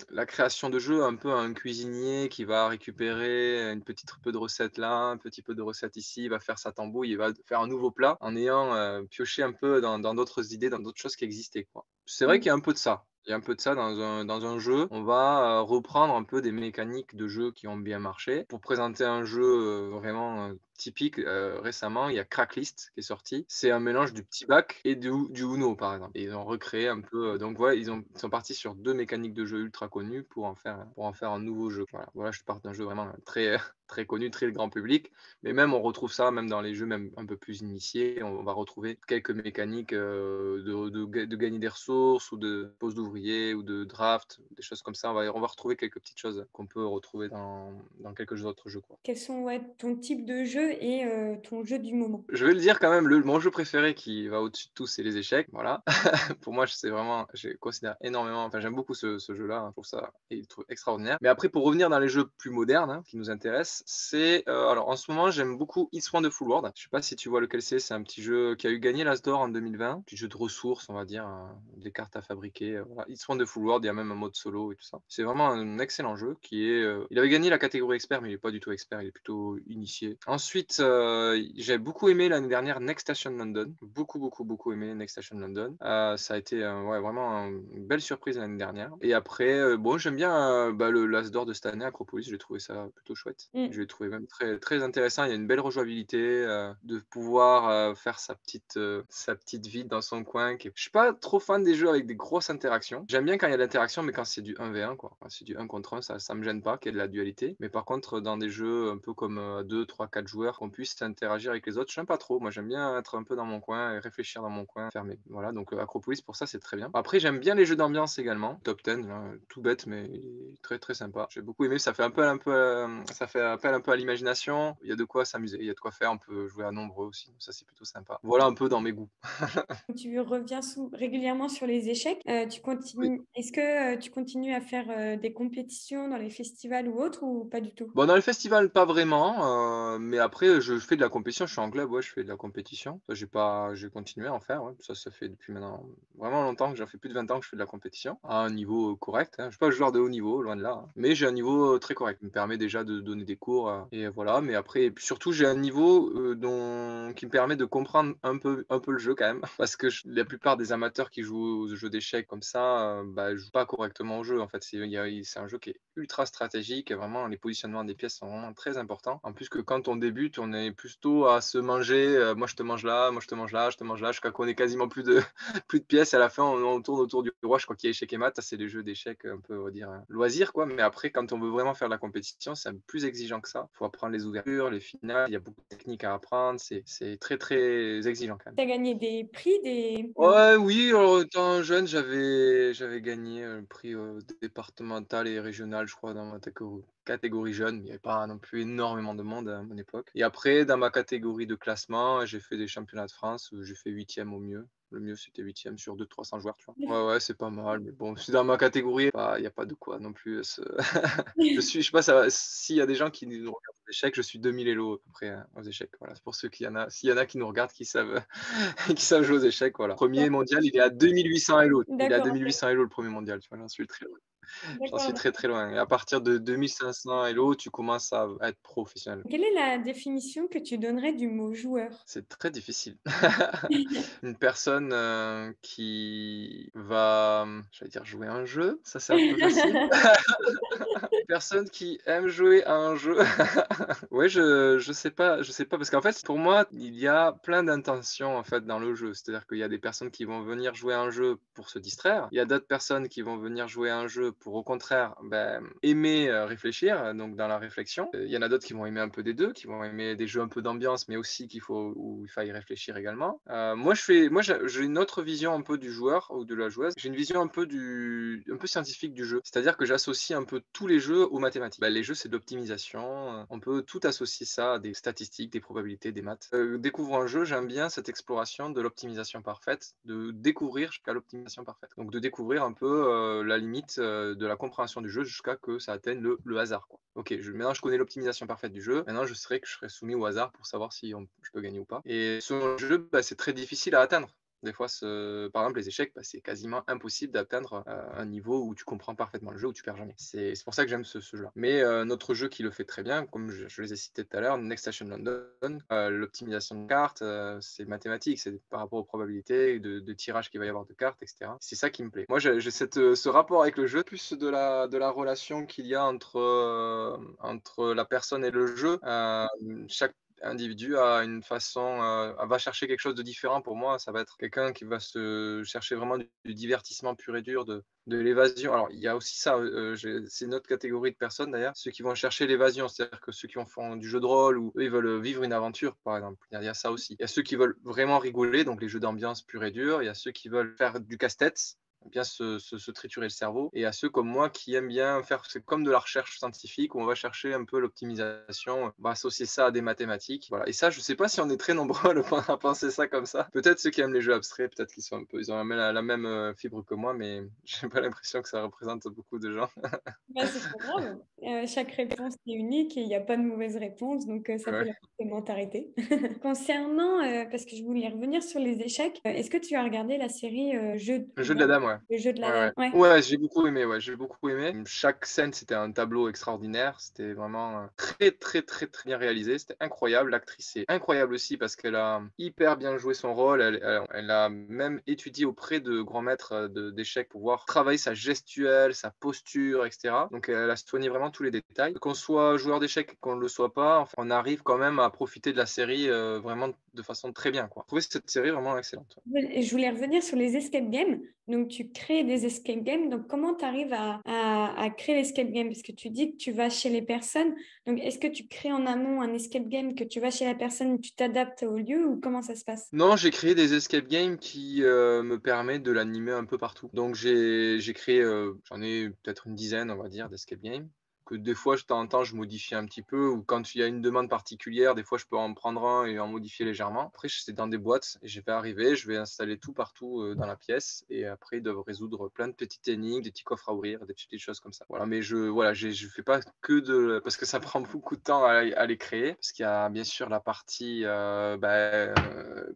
la création de jeux un peu un cuisinier qui va récupérer une petite peu de recettes là, un petit peu de recettes ici, il va faire sa tambouille, il va faire un nouveau plat en ayant, pioché un peu dans d'autres idées, dans d'autres choses qui existaient, quoi. C'est vrai qu'il y a un peu de ça. Il y a un peu de ça dans un jeu. On va, reprendre un peu des mécaniques de jeu qui ont bien marché pour présenter un jeu, vraiment, typique, récemment, il y a Cracklist qui est sorti. C'est un mélange du petit bac et du Uno, par exemple. Et ils ont recréé un peu, donc voilà, ils sont partis sur 2 mécaniques de jeu ultra connues pour en faire un nouveau jeu. Voilà, je parle d'un jeu vraiment très, très connu, très grand public. Mais même, on retrouve ça même dans les jeux même un peu plus initiés. On va retrouver quelques mécaniques, de gagner des ressources ou de pose d'ouvriers ou de draft, des choses comme ça. On va retrouver quelques petites choses qu'on peut retrouver dans quelques autres jeux, quoi. Quels sont ton type de jeu et ton jeu du moment? Je vais le dire quand même, mon jeu préféré qui va au-dessus de tout, c'est les échecs, voilà. Pour moi, c'est vraiment je considère énormément, enfin, j'aime beaucoup ce jeu-là, hein, je trouve ça extraordinaire. Mais après, pour revenir dans les jeux plus modernes, hein, qui nous intéressent, c'est, alors en ce moment, j'aime beaucoup It's Wonderful World. Je sais pas si tu vois lequel c'est un petit jeu qui a eu gagné l'As d'or en 2020, petit jeu de ressources, on va dire, des cartes à fabriquer, voilà. It's Wonderful World, il y a même un mode solo et tout ça. C'est vraiment un excellent jeu qui est, il avait gagné la catégorie expert, mais il est pas du tout expert, il est plutôt initié. Ensuite, j'ai beaucoup aimé l'année dernière Next Station London. Beaucoup, beaucoup, beaucoup aimé Next Station London. Ça a été, ouais, vraiment une belle surprise l'année dernière. Et après, bon, j'aime bien, le l'As d'or de cette année, Acropolis, j'ai trouvé ça plutôt chouette. Mm. Je l'ai trouvé même très, très intéressant. Il y a une belle rejouabilité, de pouvoir, faire sa petite vie dans son coin. Je suis pas trop fan des jeux avec des grosses interactions. J'aime bien quand il y a de l'interaction, mais quand c'est du 1v1, quoi. Quand c'est du 1 contre 1, ça me gêne pas qu'il y ait de la dualité. Mais par contre, dans des jeux un peu comme 2, 3, 4 joueurs, qu'on puisse interagir avec les autres, j'aime pas trop. Moi, j'aime bien être un peu dans mon coin et réfléchir dans mon coin, fermé. Voilà, donc Acropolis, pour ça, c'est très bien. Après, j'aime bien les jeux d'ambiance également. Top 10, là, tout bête, mais il est très très sympa. J'ai beaucoup aimé. Ça fait appel un peu à l'imagination. Il y a de quoi s'amuser, il y a de quoi faire. On peut jouer à nombreux aussi. Ça, c'est plutôt sympa. Voilà un peu dans mes goûts. Tu reviens régulièrement sur les échecs. Oui. Est-ce que tu continues à faire des compétitions dans les festivals ou autres ou pas du tout? Bon, dans les festivals, pas vraiment, mais après, je fais de la compétition. Je suis en club, ouais, je fais de la compétition. Ça, j'ai continué à en faire, ouais. Ça fait depuis maintenant vraiment longtemps que j'en fais plus de 20 ans que je fais de la compétition, à un niveau correct, hein. Je suis pas joueur de haut niveau, loin de là, hein, mais j'ai un niveau très correct. Il me permet déjà de donner des cours, et voilà. Mais après, et puis surtout, j'ai un niveau qui me permet de comprendre un peu le jeu quand même, parce que la plupart des amateurs qui jouent aux jeux d'échecs comme ça, jouent pas correctement au jeu. En fait, c'est un jeu qui est ultra stratégique, et vraiment, les positionnements des pièces sont vraiment très importants. En plus que quand on débute, on est plutôt à se manger, moi je te mange là, moi je te mange là, je te mange là, jusqu'à qu'on ait quasiment plus de, plus de pièces. À la fin, on tourne autour du roi. Je crois qu'il y a échec et mat. Ça, c'est des jeux d'échecs un peu, on va dire, loisir, quoi. Mais après, quand on veut vraiment faire de la compétition, c'est un peu plus exigeant que ça. Il faut apprendre les ouvertures, les finales. Il y a beaucoup de techniques à apprendre. C'est très, très exigeant quand même. Tu as gagné des prix, des... Ouais, oui, alors étant jeune, j'avais gagné un prix départemental et régional, je crois, dans ma catégorie jeune, mais il n'y avait pas non plus énormément de monde à mon époque. Et après, dans ma catégorie de classement, j'ai fait des championnats de France où j'ai fait huitième au mieux. Le mieux, c'était huitième sur 200-300 joueurs, tu vois. Ouais, ouais, c'est pas mal, mais bon, c'est dans ma catégorie, il n'y a pas de quoi non plus. Je sais pas s'il y a des gens qui nous regardent aux échecs, je suis 2000 Elo à peu près, aux échecs. Voilà, c'est pour ceux qui y en a. S'il y en a qui nous regardent, qui savent, qui savent jouer aux échecs, voilà. Premier mondial, il est à 2800 Elo. Il est à D'accord, ok. 2800 Elo le premier mondial, tu vois, j'en suis très loin. J'en suis D'accord. très très loin. Et à partir de 2500 Elo, tu commences à être professionnel. Quelle est la définition que tu donnerais du mot joueur? C'est très difficile. Une personne qui va, j'allais dire jouer à un jeu, ça c'est un peu facile. Personne qui aime jouer à un jeu. Ouais, je sais pas parce qu'en fait, pour moi, il y a plein d'intentions en fait dans le jeu. C'est-à-dire qu'il y a des personnes qui vont venir jouer à un jeu pour se distraire. Il y a d'autres personnes qui vont venir jouer à un jeu pour au contraire, aimer réfléchir, donc dans la réflexion. Il y en a d'autres qui vont aimer un peu des deux, qui vont aimer des jeux un peu d'ambiance, mais aussi où il faille réfléchir également. Moi, j'ai une autre vision un peu du joueur ou de la joueuse. J'ai une vision un peu scientifique du jeu. C'est-à-dire que j'associe un peu tous les jeux aux mathématiques. Les jeux, c'est de l'optimisation. On peut tout associer ça à des statistiques, des probabilités, des maths. Découvrir un jeu, j'aime bien cette exploration de l'optimisation parfaite, de découvrir jusqu'à l'optimisation parfaite. Donc de découvrir un peu la limite de la compréhension du jeu jusqu'à que ça atteigne le hasard, quoi. Ok, maintenant je connais l'optimisation parfaite du jeu. Maintenant, je serai soumis au hasard pour savoir si je peux gagner ou pas. Et selon le jeu, c'est très difficile à atteindre. Des fois, par exemple, les échecs, c'est quasiment impossible d'atteindre un niveau où tu comprends parfaitement le jeu, où tu perds jamais. C'est pour ça que j'aime ce jeu-là. Mais notre jeu qui le fait très bien, comme je les ai cités tout à l'heure, Next Station London, l'optimisation de cartes, c'est mathématique, c'est par rapport aux probabilités de tirage qu'il va y avoir de cartes, etc. C'est ça qui me plaît. Moi, j'ai ce rapport avec le jeu, plus de la relation qu'il y a entre la personne et le jeu. individu a une façon, va chercher quelque chose de différent. Pour moi, ça va être quelqu'un qui va se chercher vraiment du divertissement pur et dur, de l'évasion. Alors, il y a aussi ça, c'est une autre catégorie de personnes d'ailleurs, ceux qui vont chercher l'évasion, c'est-à-dire que ceux qui font du jeu de rôle ou eux, ils veulent vivre une aventure, par exemple. Il y a ça aussi. Il y a ceux qui veulent vraiment rigoler, donc les jeux d'ambiance pur et dur. Il y a ceux qui veulent faire du casse-tête, bien se triturer le cerveau. Et à ceux comme moi qui aiment bien faire, c'est comme de la recherche scientifique où on va chercher un peu l'optimisation, on va associer ça à des mathématiques. Voilà. Et ça, je sais pas si on est très nombreux à penser ça comme ça. Peut-être ceux qui aiment les jeux abstraits, peut-être qu'ils sont un peu, ils ont la même fibre que moi, mais j'ai pas l'impression que ça représente beaucoup de gens. Bah, c'est pas grave. Chaque réponse est unique et il n'y a pas de mauvaise réponse, donc ça fait Ouais. la complémentarité. Concernant, parce que je voulais revenir sur les échecs, est-ce que tu as regardé la série Le jeu de la dame, ouais. Le jeu de la Ouais, dame? ouais. Ouais. Ouais, j'ai beaucoup aimé, ouais, j'ai beaucoup aimé. Chaque scène, c'était un tableau extraordinaire. C'était vraiment, très, très, très, très bien réalisé. C'était incroyable. L'actrice est incroyable aussi parce qu'elle a hyper bien joué son rôle. Elle a même étudié auprès de grands maîtres, d'échecs pour pouvoir travailler sa gestuelle, sa posture et cetera. Donc elle a soigné vraiment tous les détails. Qu'on soit joueur d'échecs, qu'on ne le soit pas, enfin, on arrive quand même à profiter de la série, vraiment de façon très bien, quoi. J'ai trouvé cette série vraiment excellente. Et je voulais revenir sur les escape games. Donc, tu crées des escape games. Donc, comment tu arrives à créer l'escape game? Parce que tu dis que tu vas chez les personnes. Donc, est-ce que tu crées en amont un escape game que tu vas chez la personne, tu t'adaptes au lieu ou comment ça se passe? Non, j'ai créé des escape games qui, me permettent de l'animer un peu partout. Donc j'ai créé, j'en ai peut-être une dizaine, on va dire, d'escape games, que des fois, de temps en temps, je modifie un petit peu ou quand il y a une demande particulière, des fois, je peux en prendre un et en modifier légèrement. Après, c'est dans des boîtes et je vais arriver, je vais installer tout partout, dans la pièce et après, ils doivent résoudre plein de petites énigmes, des petits coffres à ouvrir, des petites choses comme ça. Voilà, mais je fais pas que de parce que ça prend beaucoup de temps à les créer, parce qu'il y a bien sûr la partie,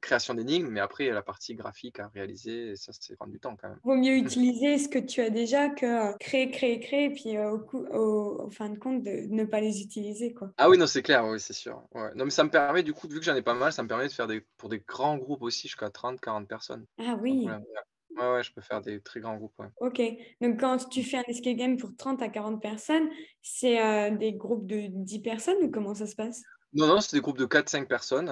création d'énigmes, mais après, il y a la partie graphique à réaliser et ça prend du temps quand même. Vaut mieux utiliser ce que tu as déjà que créer, et puis au fin de compte, de ne pas les utiliser, quoi. Ah oui, non, c'est clair, oui, c'est sûr. Ouais. Non, mais ça me permet du coup, vu que j'en ai pas mal, ça me permet de faire pour des grands groupes aussi, jusqu'à 30, 40 personnes, Ah sans oui, problème. Ouais, ouais, ouais, je peux faire des très grands groupes, ouais. ok. Donc, quand tu fais un escape game pour 30 à 40 personnes, c'est des groupes de 10 personnes ou comment ça se passe? Non, non, c'est des groupes de 4, 5 personnes,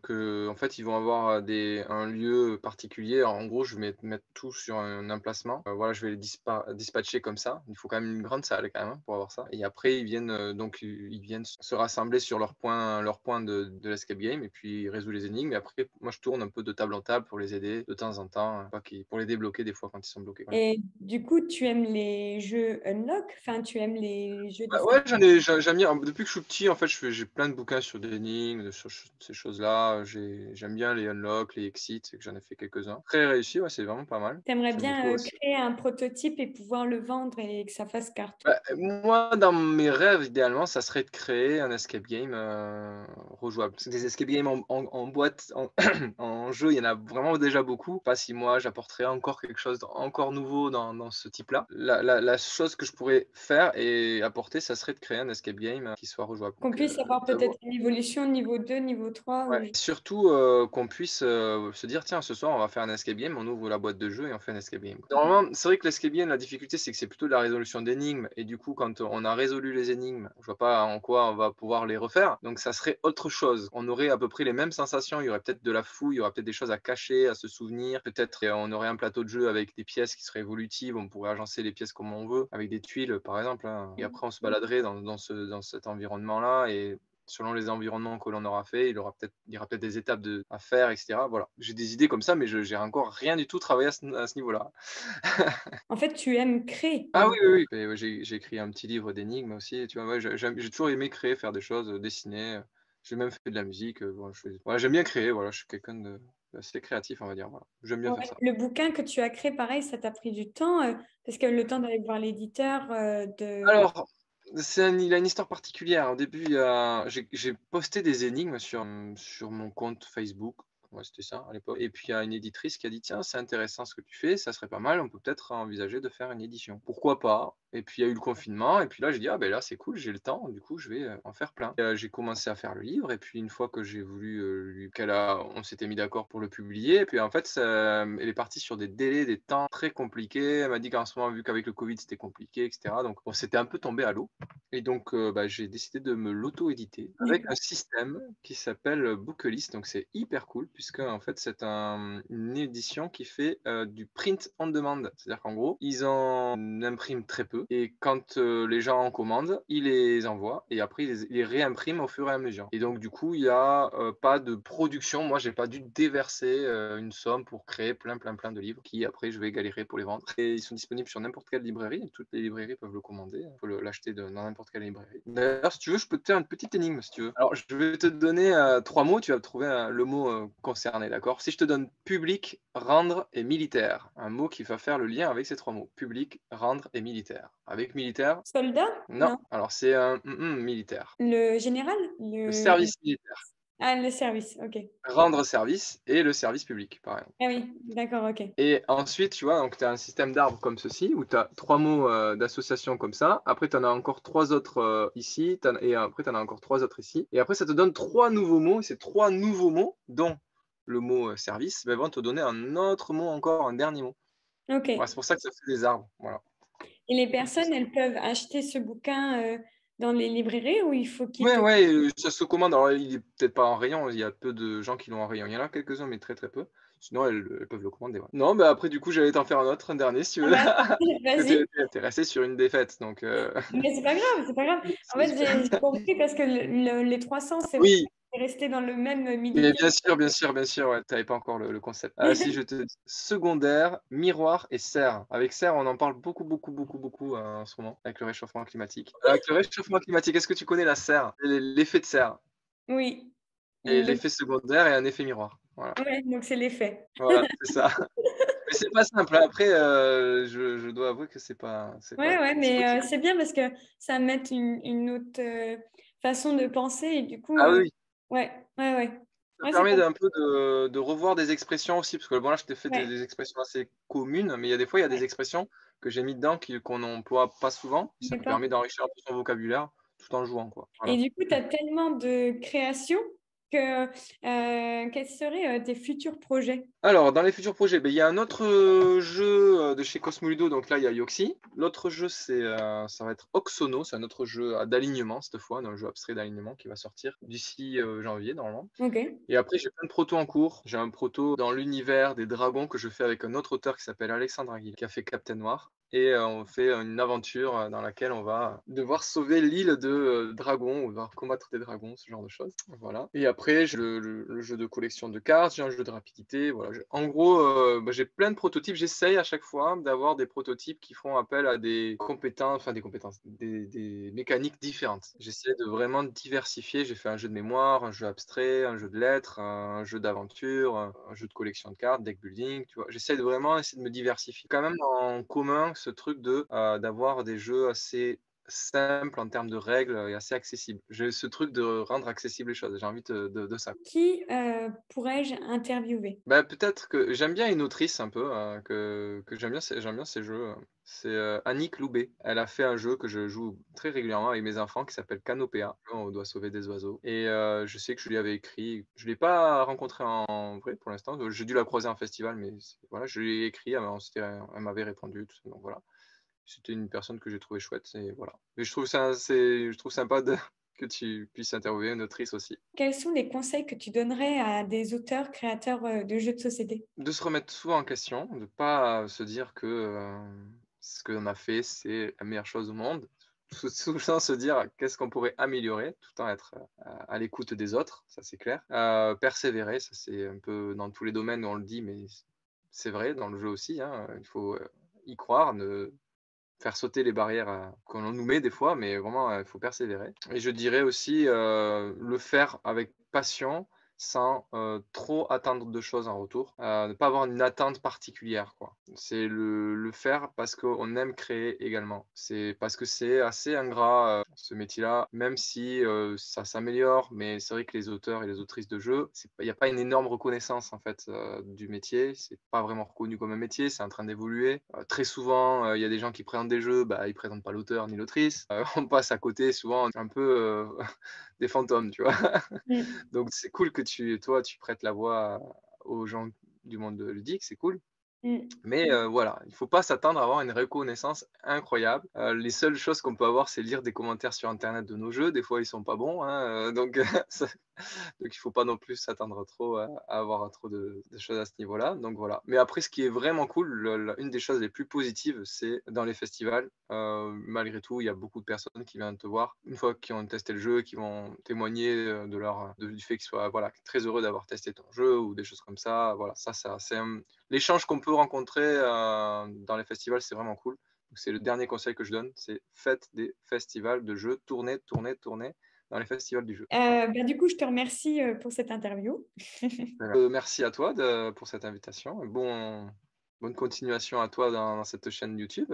que en fait, ils vont avoir, un lieu particulier. Alors, en gros, je vais mettre tout sur un emplacement. Voilà, je vais les dispatcher comme ça. Il faut quand même une grande salle quand même, hein, pour avoir ça et après ils viennent, donc ils viennent se rassembler sur leur point de l'escape game et puis ils résolvent les énigmes et après moi je tourne un peu de table en table pour les aider de temps en temps, pas pour les débloquer des fois quand ils sont bloqués, voilà. Et du coup, tu aimes les jeux unlock? Enfin, tu aimes les jeux Ouais, d'escape? ouais, j'aime bien. Depuis que je suis petit, en fait, j'ai plein de bouquins sur des énigmes, sur ces choses-là. J'aime bien les unlock, les exits, et que j'en ai fait quelques-uns. Très réussi, ouais, c'est vraiment pas mal. T'aimerais J'aime beaucoup bien aussi. créer un prototype et pouvoir le vendre et que ça fasse carton. Bah, moi, dans mes rêves, idéalement, ça serait de créer un escape game rejouable. Parce que des escape games en boîte, en jeu, il y en a vraiment déjà beaucoup. Pas si moi, j'apporterais encore quelque chose encore nouveau dans ce type-là. La chose que je pourrais faire et apporter, ça serait de créer un escape game qui soit rejouable. Qu'on Donc, puisse avoir peut-être une évolution niveau 2 niveau 3 ouais, ou... surtout, qu'on puisse, se dire: «Tiens, ce soir, on va faire un escape game, on ouvre la boîte de jeu et on fait un escape game». Normalement, c'est vrai que l'escape game, la difficulté, c'est que c'est plutôt de la résolution d'énigmes et du coup, quand on a résolu les énigmes, je vois pas en quoi on va pouvoir les refaire, donc ça serait autre chose. On aurait à peu près les mêmes sensations, il y aurait peut-être de la fouille, il y aurait peut-être des choses à cacher, à se souvenir, peut-être, on aurait un plateau de jeu avec des pièces qui seraient évolutives, on pourrait agencer les pièces comme on veut, avec des tuiles, par exemple, hein, et après on se baladerait dans cet environnement-là et selon les environnements que l'on aura fait, il y aura peut-être des étapes à faire, et cetera. Voilà. J'ai des idées comme ça, mais je j'ai encore rien du tout travaillé à ce niveau-là. En fait, tu aimes créer. Ah oui, oui, oui. Et ouais, j'ai écrit un petit livre d'énigmes aussi, tu vois? Ouais, j'ai toujours aimé créer, faire des choses, dessiner, j'ai même fait de la musique, voilà, voilà, j'aime bien créer, voilà, je suis quelqu'un d'assez créatif, on va dire, voilà. J'aime bien Ouais. faire ça. Le bouquin que tu as créé, pareil, ça t'a pris du temps parce que le temps d'aller voir l'éditeur, de... Alors, il a une histoire particulière. Au début, j'ai posté des énigmes sur mon compte Facebook Moi, c'était ça à l'époque. Et puis il y a une éditrice qui a dit: «Tiens, c'est intéressant ce que tu fais, ça serait pas mal, on peut peut-être envisager de faire une édition». Pourquoi pas? Et puis il y a eu le confinement et puis là j'ai dit: «Ah ben là c'est cool, j'ai le temps, du coup je vais, en faire plein». J'ai commencé à faire le livre et puis une fois que j'ai voulu, lui qu'elle a on s'était mis d'accord pour le publier et puis en fait ça, elle est partie sur des délais, des temps très compliqués. Elle m'a dit qu'en ce moment, vu qu'avec le covid c'était compliqué et cetera, donc bon, c'était un peu tombé à l'eau et donc bah, j'ai décidé de me l'auto-éditer avec un D'accord. système qui s'appelle, Bookelist, donc c'est hyper cool puisque en fait c'est une édition qui fait, du print on demand. C'est-à-dire qu'en gros, ils en impriment très peu et quand, les gens en commandent, ils les envoient et après ils les réimpriment au fur et à mesure et donc du coup, il y a, pas de production. Moi, j'ai pas dû déverser, une somme pour créer plein, plein, plein de livres qui après je vais galérer pour les vendre et ils sont disponibles sur n'importe quelle librairie. Toutes les librairies peuvent le commander. On peut l'acheter dans n'importe quelle librairie. D'ailleurs, si tu veux, je peux te faire une petite énigme si tu veux. Alors, je vais te donner 3 mots, tu vas trouver le mot concerné, d'accord? Si je te donne public, rendre et militaire, un mot qui va faire le lien avec ces 3 mots. Public, rendre et militaire. Avec militaire, Soldat? non. Non. Alors, c'est un militaire. Le général? Le service militaire. Ah, le service, ok. Rendre service et le service public, par exemple. Ah oui, d'accord, ok. Et ensuite, tu vois, donc tu as un système d'arbres comme ceci, où tu as 3 mots d'association comme ça. Après, tu en as encore 3 autres ici, et après, tu en as encore 3 autres ici. Et après, ça te donne 3 nouveaux mots. Et ces 3 nouveaux mots, dont le mot service, ben, vont te donner un autre mot encore, un dernier mot. Ok. Voilà, c'est pour ça que ça fait des arbres. Voilà. Et les C'est pour personnes, ça. elles peuvent acheter ce bouquin dans les librairies ou il faut qu'ils Ouais, te... ouais, ça se commande. Alors, il est peut-être pas en rayon. Il y a peu de gens qui l'ont en rayon. Il y en a quelques-uns, mais très, très peu. Sinon, elles peuvent le commander. Ouais. Non, bah après, du coup, j'allais t'en faire un autre, un dernier, si tu Ah veux. bah, Que vas-y. t'es resté sur une défaite, donc Mais c'est pas grave, c'est pas grave. En c'est fait, super. j'ai compris parce que les 300, c'est vrai, Oui, c'est resté dans le même mais militaire. bien sûr, ouais, tu pas encore le concept. Ah si, je te dis secondaire, miroir et serre. Avec serre, on en parle beaucoup, beaucoup, beaucoup, beaucoup, en ce moment, avec le réchauffement climatique. Avec le réchauffement climatique, est-ce que tu connais la serre? L'effet de serre Oui. et Le... l'effet secondaire et un effet miroir. Voilà, Ouais, donc c'est l'effet. voilà, c'est ça. Mais c'est pas simple, hein. Après, je dois avouer que Ouais, ouais, c'est mais aussi c'est bien parce que ça met une autre façon de penser et du coup, ah oui, oui. ouais, ouais, ouais. Ça Ouais, c'est permet pas... d'un peu de revoir des expressions aussi, parce que bon là, je t'ai fait des Ouais, des expressions assez communes, mais il y a des fois, il y a des ouais. expressions que j'ai mis dedans qu'on n'emploie pas souvent. Ça me D'accord. permet d'enrichir un peu son vocabulaire tout en jouant, quoi. Et Voilà. du coup, tu as tellement de créations que quels seraient tes futurs projets? Alors, dans les futurs projets, beh, il y a un autre, jeu, de chez Cosmoludo, donc là, il y a Yoxi. L'autre jeu, ça va être Oxono, c'est un autre jeu à d'alignement cette fois, un jeu abstrait d'alignement qui va sortir d'ici, janvier normalement. Ok. Et après, j'ai plein de protos en cours. J'ai un proto dans l'univers des dragons que je fais avec un autre auteur qui s'appelle Alexandre Aguil, qui a fait Captain Noir. Et on fait une aventure dans laquelle on va devoir sauver l'île de dragons, ou devoir combattre des dragons, ce genre de choses. Voilà. Et après, j'ai le jeu de collection de cartes, j'ai un jeu de rapidité. Voilà. En gros, bah, j'ai plein de prototypes. J'essaye à chaque fois d'avoir des prototypes qui font appel à des compétences, des mécaniques différentes. J'essaie de vraiment diversifier. J'ai fait un jeu de mémoire, un jeu abstrait, un jeu de lettres, un jeu d'aventure, un jeu de collection de cartes, deck building, tu vois. J'essaie de vraiment essayer de me diversifier. Quand même en commun ce truc d'avoir des jeux assez simples en termes de règles et assez accessibles. J'ai ce truc de rendre accessibles les choses. J'ai envie de ça. Qui pourrais-je interviewer? Bah, peut-être que j'aime bien une autrice un peu, que j'aime bien ses jeux, c'est, Annick Loubet. Elle a fait un jeu que je joue très régulièrement avec mes enfants qui s'appelle Canopéa. On doit sauver des oiseaux et je sais que je lui avais écrit. Je l'ai pas rencontrée en vrai pour l'instant, j'ai dû la croiser en festival, mais voilà, je lui ai écrit, elle m'avait répondu, tout ça, donc voilà. C'était une personne que j'ai trouvé chouette et voilà. Mais je trouve sympa de que tu puisses interviewer une autrice aussi. Quels sont les conseils que tu donnerais à des auteurs créateurs de jeux de société? De se remettre souvent en question, de pas se dire que, ce qu'on a fait, c'est la meilleure chose au monde. Tout le temps se dire: «Qu'est-ce qu'on pourrait améliorer?» tout le temps être, à l'écoute des autres, ça c'est clair. Persévérer, ça c'est un peu dans tous les domaines, on le dit, mais c'est vrai, dans le jeu aussi, hein, il faut, y croire, ne faire sauter les barrières, qu'on nous met des fois, mais vraiment, il faut persévérer et je dirais aussi, le faire avec passion sans trop attendre de choses en retour. Ne pas avoir une attente particulière, quoi. C'est le faire parce qu'on aime créer également. C'est parce que c'est assez ingrat, ce métier-là, même si ça s'améliore, mais c'est vrai que les auteurs et les autrices de jeux, il n'y a pas une énorme reconnaissance en fait du métier. C'est pas vraiment reconnu comme un métier, c'est en train d'évoluer. Très souvent, il y a des gens qui présentent des jeux, bah, ils présentent pas l'auteur ni l'autrice. On passe à côté souvent un peu des fantômes, tu vois. Mm. Donc c'est cool que toi, tu prêtes la voix aux gens du monde ludique, c'est cool. Mm. Mais voilà, il faut pas s'attendre à avoir une reconnaissance incroyable. Les seules choses qu'on peut avoir, c'est lire des commentaires sur internet de nos jeux. Des fois, ils sont pas bons, hein, donc ça donc il faut pas non plus s'attendre trop à avoir trop de choses à ce niveau-là, donc voilà. Mais après ce qui est vraiment cool, une des choses les plus positives, c'est dans les festivals, malgré tout, il y a beaucoup de personnes qui viennent te voir, une fois qu'ils ont testé le jeu, qui vont témoigner, du fait qu'ils soient, voilà, très heureux d'avoir testé ton jeu ou des choses comme ça. Voilà, ça c'est l'échange qu'on peut rencontrer, dans les festivals, c'est vraiment cool. Donc c'est le dernier conseil que je donne, c'est faites des festivals de jeux, tournez, tournez, tournez dans les festivals du jeu. Voilà. Du coup, je te remercie pour cette interview. Merci à toi pour cette invitation. Bonne continuation à toi dans cette chaîne YouTube.